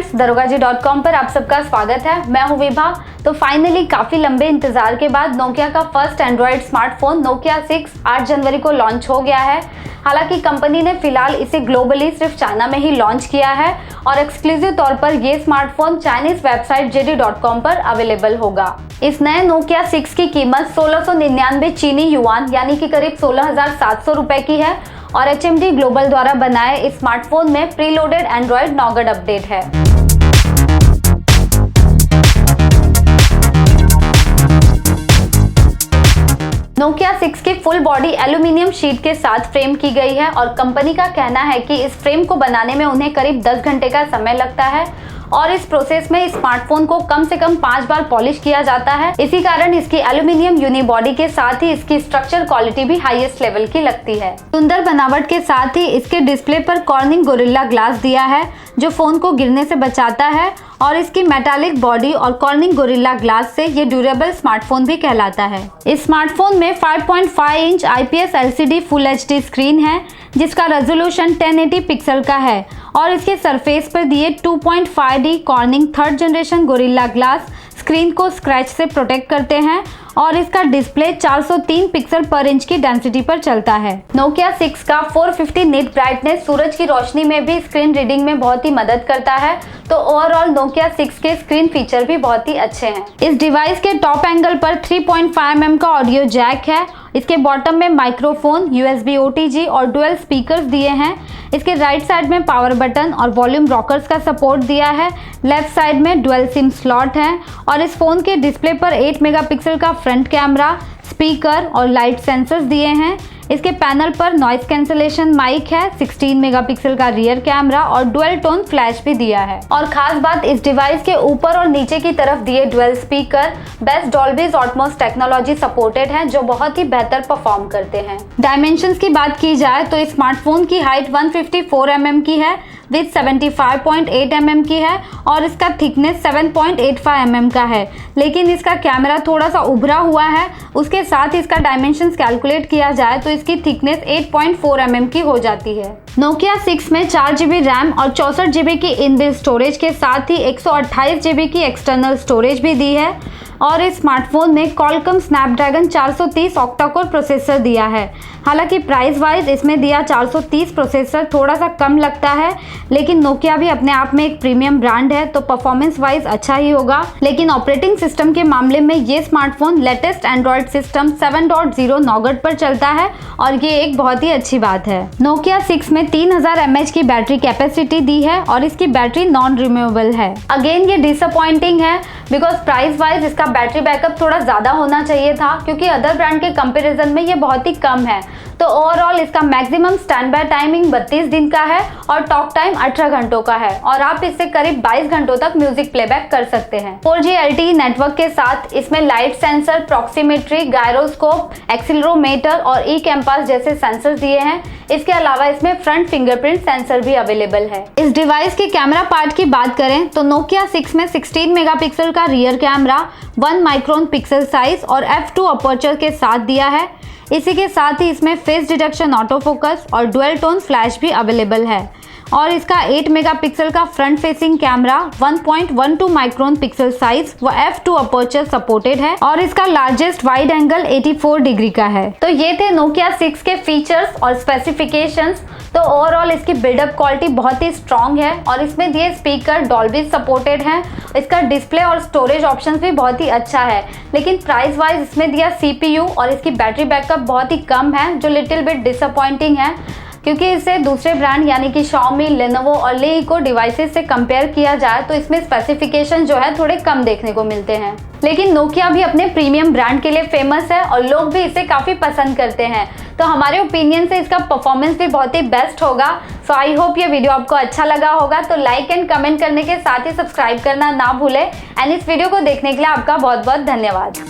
Friends, darogaji.com पर आप सबका स्वागत है। मैं हूं विभा। तो फाइनली काफ़ी लंबे इंतजार के बाद नोकिया का फर्स्ट एंड्रॉयड स्मार्टफोन नोकिया 6 8 जनवरी को लॉन्च हो गया है। हालांकि कंपनी ने फिलहाल इसे ग्लोबली सिर्फ चाइना में ही लॉन्च किया है और एक्सक्लूसिव तौर पर ये स्मार्टफोन चाइनीज वेबसाइट JD.com पर अवेलेबल होगा। इस नए नोकिया 6 की कीमत 1699 चीनी युआन यानी कि करीब 16,700 रुपए की है और HMD ग्लोबल द्वारा बनाए इस स्मार्टफोन में प्रीलोडेड एंड्रॉयड नौगढ़ अपडेट है। नोकिया 6 की फुल बॉडी एल्यूमिनियम शीट के साथ फ्रेम की गई है और कंपनी का कहना है कि इस फ्रेम को बनाने में उन्हें करीब 10 घंटे का समय लगता है और इस प्रोसेस में इस स्मार्टफोन को कम से कम 5 बार पॉलिश किया जाता है। इसी कारण इसकी एल्यूमिनियम यूनिबॉडी के साथ ही इसकी स्ट्रक्चर क्वालिटी भी हाईएस्ट लेवल की लगती है। सुंदर बनावट के साथ ही इसके डिस्प्ले पर कॉर्निंग गोरिल्ला ग्लास दिया है जो फोन को गिरने से बचाता है और इसकी मेटालिक बॉडी और कॉर्निंग गोरिल्ला ग्लास से ये ड्यूरेबल स्मार्टफोन भी कहलाता है। इस स्मार्टफोन में 5.5 inch IPS LCD full HD screen है जिसका रेजोल्यूशन 1080 पिक्सल का है और इसके सरफेस पर दिए 2.5D cornering third generation gorilla glass screen को स्क्रैच से प्रोटेक्ट करते हैं और इसका डिस्प्ले 403 पिक्सल पर इंच की डेंसिटी पर चलता है। नोकिया 6 का 450 निट ब्राइटनेस सूरज की रोशनी में भी स्क्रीन रीडिंग में बहुत ही मदद करता है। तो ओवरऑल नोकिया 6 के स्क्रीन फीचर भी बहुत ही अच्छे हैं। इस डिवाइस के टॉप एंगल पर 3.5 mm का ऑडियो जैक है। इसके बॉटम में माइक्रोफोन, USB OTG और डुअल स्पीकर्स दिए हैं। इसके राइट साइड में पावर बटन और वॉल्यूम रॉकर्स का सपोर्ट दिया है। लेफ्ट साइड में डुअल सिम स्लॉट है और इस फोन के डिस्प्ले पर 8 मेगापिक्सल का फ्रंट कैमरा, स्पीकर और लाइट सेंसर्स दिए हैं। इसके पैनल पर नॉइस कैंसलेशन माइक है, 16 मेगापिक्सल का रियर कैमरा और डुअल टोन फ्लैश भी दिया है। और खास बात इस डिवाइस के ऊपर और नीचे की तरफ दिए dual speaker best Dolby Atmos technology supported हैं जो बहुत ही बेहतर परफॉर्म करते हैं। डायमेंशंस की बात की जाए तो इस स्मार्टफोन की हाइट 154 mm की है, विथ 75.8 mm की है और इसका थिकनेस 7.85 mm का है। लेकिन इसका कैमरा थोड़ा सा उभरा हुआ है। उसके साथ इसका डायमेंशंस कैलकुलेट किया जाए तो इसकी थिकनेस 8.4 mm की हो जाती है। नोकिया 6 में 4GB रैम और 64GB की इनबिल्ट स्टोरेज के साथ ही 128GB की एक्सटर्नल स्टोरेज भी दी है और इस स्मार्टफोन में Qualcomm स्नैपड्रैगन 430 ऑक्टा-कोर प्रोसेसर दिया है। हालांकि प्राइस वाइज इसमें दिया 430 प्रोसेसर थोड़ा सा कम लगता है, लेकिन नोकिया भी अपने आप में एक प्रीमियम ब्रांड है तो परफॉर्मेंस वाइज अच्छा ही होगा। लेकिन ऑपरेटिंग सिस्टम के मामले में ये smartphone latest Android system 7.0 Naugarh पर चलता है और ये एक बहुत ही अच्छी बात है। नोकिया 6 में 3000 mAh की बैटरी कैपेसिटी दी है और इसकी बैटरी नॉन रिमूवेबल है। अगेन ये डिसअपॉइंटिंग है बिकॉज प्राइस वाइज इसका बैटरी बैकअप थोड़ा ज़्यादा होना चाहिए था क्योंकि अदर ब्रांड के कंपैरिजन में ये बहुत ही कम है। तो ओवरऑल इसका मैक्सिमम स्टैंड बाय टाइमिंग 32 दिन का है और टॉक टाइम 18 घंटों का है और आप इससे करीब 22 घंटों तक म्यूजिक प्लेबैक कर सकते हैं। 4G LTE नेटवर्क के साथ इसमें लाइट सेंसर, प्रॉक्सिमेट्री, गायरोस्कोप, एक्सीलरोमीटर और ई-कैम्पास जैसे सेंसर दिए हैं। इसके अलावा इसमें फ्रंट फिंगरप्रिंट सेंसर भी अवेलेबल है। इस डिवाइस के कैमरा पार्ट की बात करें तो नोकिया 6 में 16 मेगापिक्सल का rear camera, 1 micron pixel size और f2 अपर्चर के साथ दिया है। इसी के साथ ही इसमें फेस डिटेक्शन ऑटो फोकस और डुअल टोन फ्लैश भी अवेलेबल है और इसका 8 मेगापिक्सल का front facing camera, 1.12 micron pixel size व f2 अपर्चर सपोर्टेड है और इसका लार्जेस्ट वाइड एंगल 84 डिग्री का है। तो ये थे नोकिया 6 के फीचर्स और स्पेसिफिकेशंस। तो ओवरऑल इसकी बिल्डअप क्वालिटी बहुत ही स्ट्रॉन्ग है और इसमें दिए स्पीकर डॉल्बी सपोर्टेड हैं। इसका डिस्प्ले और स्टोरेज ऑप्शंस भी बहुत ही अच्छा है, लेकिन प्राइस वाइज इसमें दिया CPU और इसकी बैटरी बैकअप बहुत ही कम है जो लिटिल बिट डिसअपॉइंटिंग है क्योंकि इसे दूसरे ब्रांड यानी कि Xiaomi, Lenovo और Leiko डिवाइसेस से कंपेयर किया जाए तो इसमें स्पेसिफिकेशन जो है थोड़े कम देखने को मिलते हैं। लेकिन नोकिया भी अपने प्रीमियम ब्रांड के लिए फेमस है और लोग भी इसे काफ़ी पसंद करते हैं। तो हमारे ओपिनियन से इसका परफॉर्मेंस भी बहुत ही बेस्ट होगा। सो आई होप ये वीडियो आपको अच्छा लगा होगा। तो लाइक एंड कमेंट करने के साथ ही सब्सक्राइब करना ना भूलें एंड इस वीडियो को देखने के लिए आपका बहुत बहुत धन्यवाद।